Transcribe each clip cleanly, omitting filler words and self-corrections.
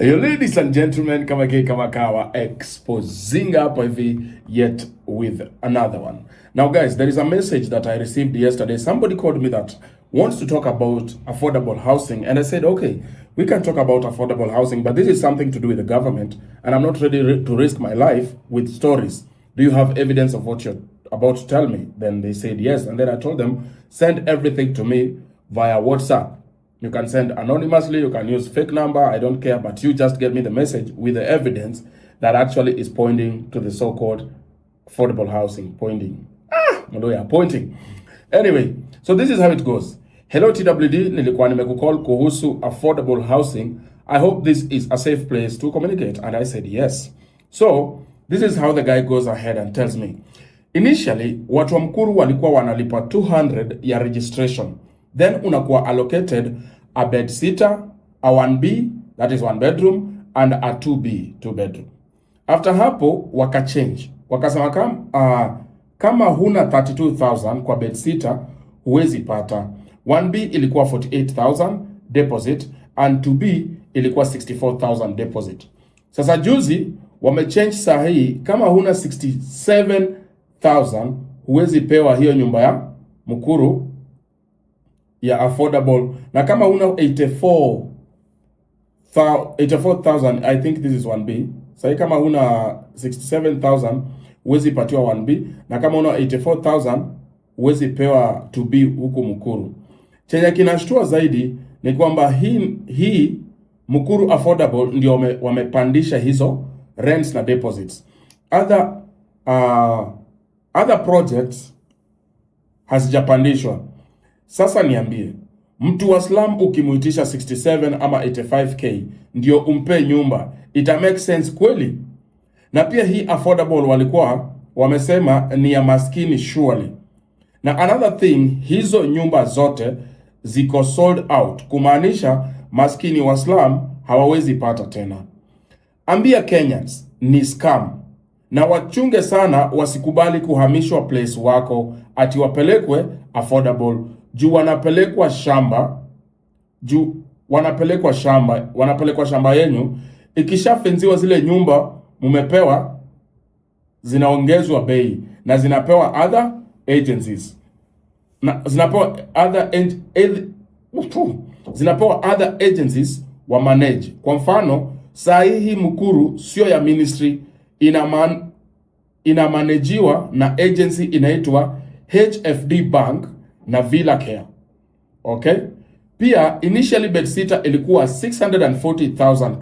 Hey, ladies and gentlemen, 𝐾𝐈𝐒𝐿 exposing up yet with another one. Now guys, there is a message that I received yesterday. Somebody called me that wants to talk about affordable housing, and I said, okay, we can talk about affordable housing, but this is something to do with the government, and I'm not ready to risk my life with stories. Do you have evidence of what you're about to tell me? Then they said yes, and then I told them, send everything to me via WhatsApp. You can send anonymously, you can use fake number, I don't care, but you just get me the message with the evidence that actually is pointing to the so-called affordable housing. Pointing. Anyway, so this is how it goes. Hello TWD, nilikuwa nimekukall kuhusu affordable housing. I hope this is a safe place to communicate. And I said yes. So, this is how the guy goes ahead and tells me. Initially, watu wa Mukuru walikuwa wanalipa 200 ya registration. Then unakuwa allocated a bed sitter, a 1B, that is 1 bedroom, and a 2B, 2 bedroom. After hapo, wakachange. Wakasema kama huna 32,000 kwa bed sitter, huwezi pata. 1B ilikuwa 48,000 deposit, and 2B ilikuwa 64,000 deposit. Sasa juzi, wamechange sahi, kama huna 67,000, huwezi pewa hiyo nyumba ya Mukuru ya affordable, na kama una 84,000, I think this is 1B. Sasa kama una 67,000 uwezi patiwa 1B, na kama una 84,000 uwezi pewa 2B huku Mukuru. Chenye kinashtua zaidi ni kwamba hii Mukuru affordable ndio wamepandisha hizo rents na deposits. Other projects hazijapandishwa. Sasa niambie, mtu wa slum ukimuitisha 67 ama 85k ndio umpe nyumba, ita make sense kweli? Na pia hii affordable walikuwa wamesema ni ya maskini surely. Na another thing, hizo nyumba zote ziko sold out, kumaanisha maskini wa slum hawawezi pata tena. Ambia Kenyans ni scam, na wachunge sana wasikubali kuhamishwa place wako ati wapelekwe affordable. Wanapelekwa shamba yenyu, ikishafenziwa zile nyumba mumepewa zinaongezwa bei na zinapewa other agencies. Na zinapewa other agencies wa manage. Kwa mfano, sahihi Mukuru sio ya ministry, inamanejiwa na agency inaitwa HFD Bank na Villa Care. Okay? Pia initially bed sitter ilikuwa 640,000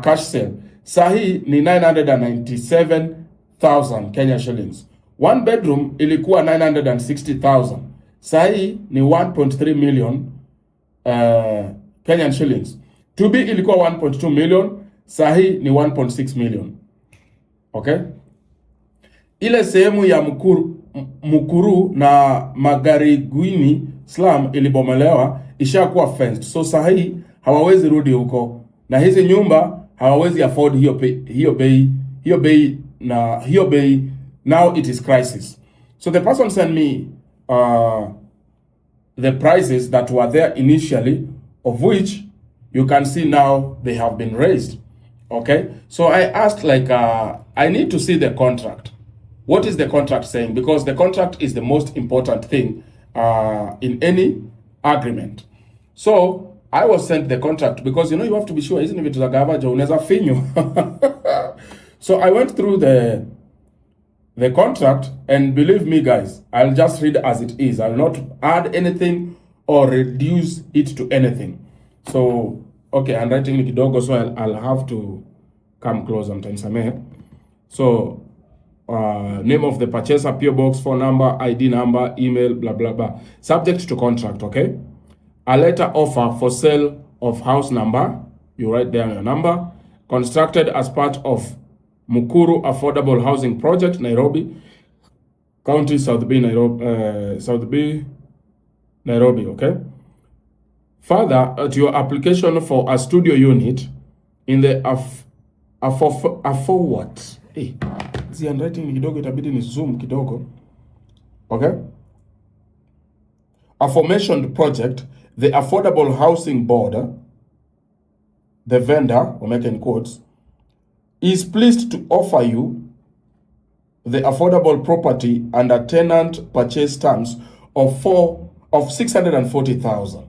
cash sale. Sahi ni 997,000 Kenya shillings. 1 bedroom ilikuwa 960,000. Sahi ni 1.3 million Kenyan shillings. 2B ilikuwa 1.2 million, sahi ni 1.6 million. Okay? Ile sehemu ya Mukuru na Magharibi slum ilibomolewa, ishakuwa fenced. So sahi hawawezi rudi huko, na hizi nyumba hawawezi afford hiyo bei. Now it is crisis. So the person sent me the prices that were there initially, of which you can see now they have been raised. Okay? So I asked, I need to see the contract. What is the contract saying? Because the contract is the most important thing in any agreement. So I was sent the contract because you have to be sure, isn't it? So I went through the contract, and believe me guys, I'll just read as it is. I'll not add anything or reduce it to anything. So okay, I'm writing it kidogo, so I'll have to come close sometimes. So name of the purchaser, PO box, phone number, ID number, email, blah blah blah. Subject to contract. Okay, a letter offer for sale of house number, you write down your number, constructed as part of Mukuru affordable housing project, Nairobi County, South B, Nairobi. Okay, further to your application for a studio unit in the what? Hey, the handwriting kidogo itabidi ni zoom kidogo. Okay? Aforementioned project, the Affordable Housing Board the vendor, or make in quotes, is pleased to offer you the affordable property under tenant purchase terms of 640,000.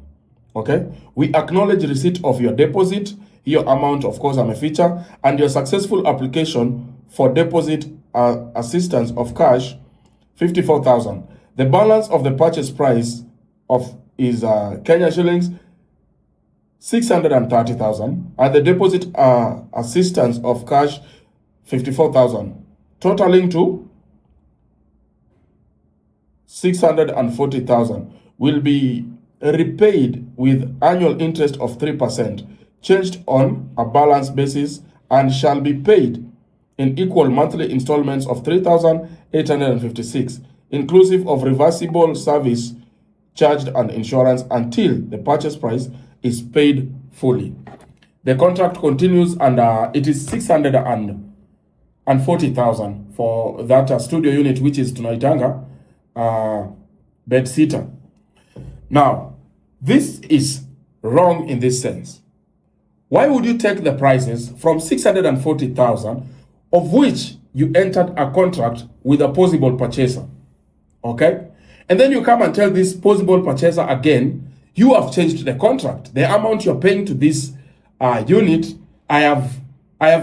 Okay, we acknowledge receipt of your deposit. Your amount, of course, a feature, and your successful application for deposit assistance of cash 54,000. The balance of the purchase price is Kenya shillings 630,000, and the deposit assistance of cash 54,000, totaling to 640,000, will be repaid with annual interest of 3%, changed on a balance basis, and shall be paid in equal monthly installments of 3,856, inclusive of reversible service charged and insurance, until the purchase price is paid fully. The contract continues, and it is 640,000 for that studio unit, which is Tunaitanga bed sitter. Now, this is wrong in this sense. Why would you take the prices from 640,000, of which you entered a contract with a possible purchaser? Okay? And then you come and tell this possible purchaser again, you have changed the contract. The amount you're paying to this unit, I have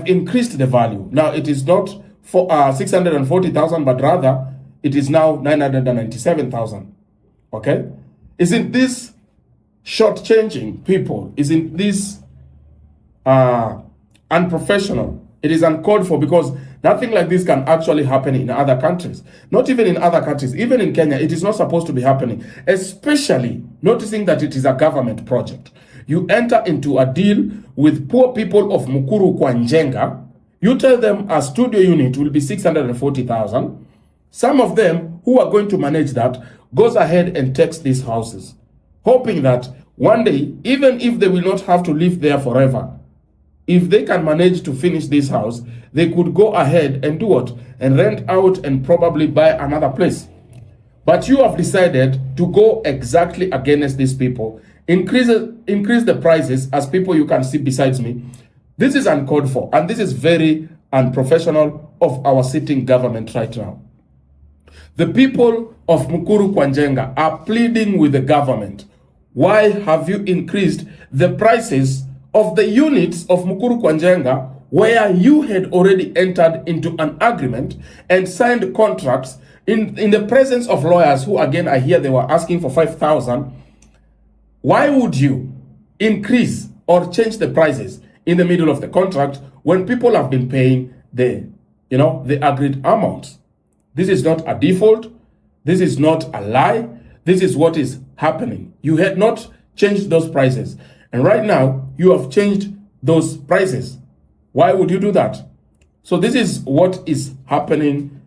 increased the value. Now it is not for 640,000, but rather it is now 997,000. Okay? Isn't this shortchanging people? Isn't this unprofessional? It is uncalled for, because nothing like this can actually happen in other countries. Not even in other countries, even in Kenya, it is not supposed to be happening. Especially noticing that it is a government project. You enter into a deal with poor people of Mukuru kwa Njenga. You tell them a studio unit will be 640,000. Some of them who are going to manage that goes ahead and takes these houses, hoping that one day, even if they will not have to live there forever, if they can manage to finish this house, they could go ahead and do what? And rent out and probably buy another place. But you have decided to go exactly against these people, increase the prices, as people you can see besides me. This is uncalled for, and this is very unprofessional of our sitting government right now. The people of Mukuru kwa Njenga are pleading with the government. Why have you increased the prices of the units of Mukuru kwa Njenga, where you had already entered into an agreement and signed contracts in the presence of lawyers who, again, I hear they were asking for 5,000. Why would you increase or change the prices in the middle of the contract when people have been paying the agreed amounts? This is not a default. This is not a lie. This is what is happening. You had not changed those prices, and right now you have changed those prices. Why would you do that? So this is what is happening.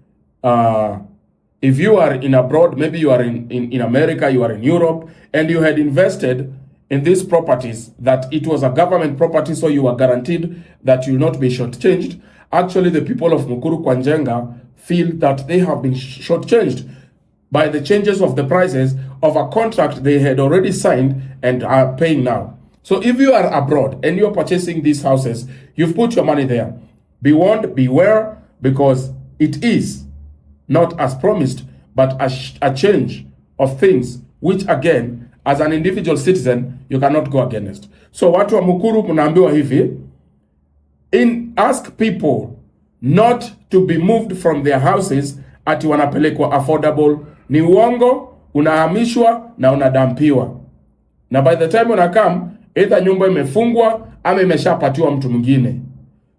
If you are in abroad, maybe you are in America, you are in Europe, and you had invested in these properties, that it was a government property, so you are guaranteed that you will not be shortchanged. Actually, the people of Mukuru kwa Njenga feel that they have been shortchanged by the changes of the prices of a contract they had already signed and are paying now. So if you are abroad and you're purchasing these houses, you've put your money there. Be warned, beware, because it is not as promised, but a change of things, which again, as an individual citizen, you cannot go against. So watu wa Mukuru mnaambiwa hivi, ask people not to be moved from their houses ati wanapelekwa affordable. Ni uongo, unahamishwa na unadampiwa. Na by the time unakam, either nyumba imefungwa ama imeshapatiwa mtu mwingine.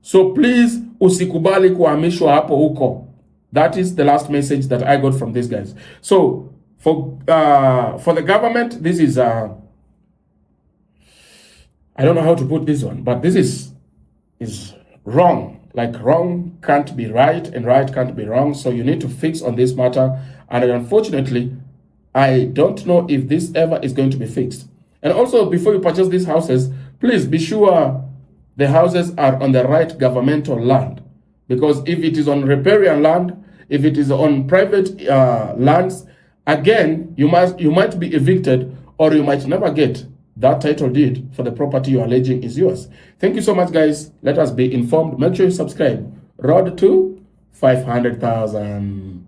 So please, usikubali kuhamishwa hapo huko. That is the last message that I got from these guys. So for the government, this is I don't know how to put this one, but this is wrong. Like, wrong can't be right and right can't be wrong. So you need to fix on this matter. And unfortunately, I don't know if this ever is going to be fixed. And also, before you purchase these houses, please be sure the houses are on the right governmental land. Because if it is on riparian land, if it is on private lands, again, you might be evicted, or you might never get that title deed for the property you're alleging is yours. Thank you so much, guys. Let us be informed. Make sure you subscribe. Road to 500,000.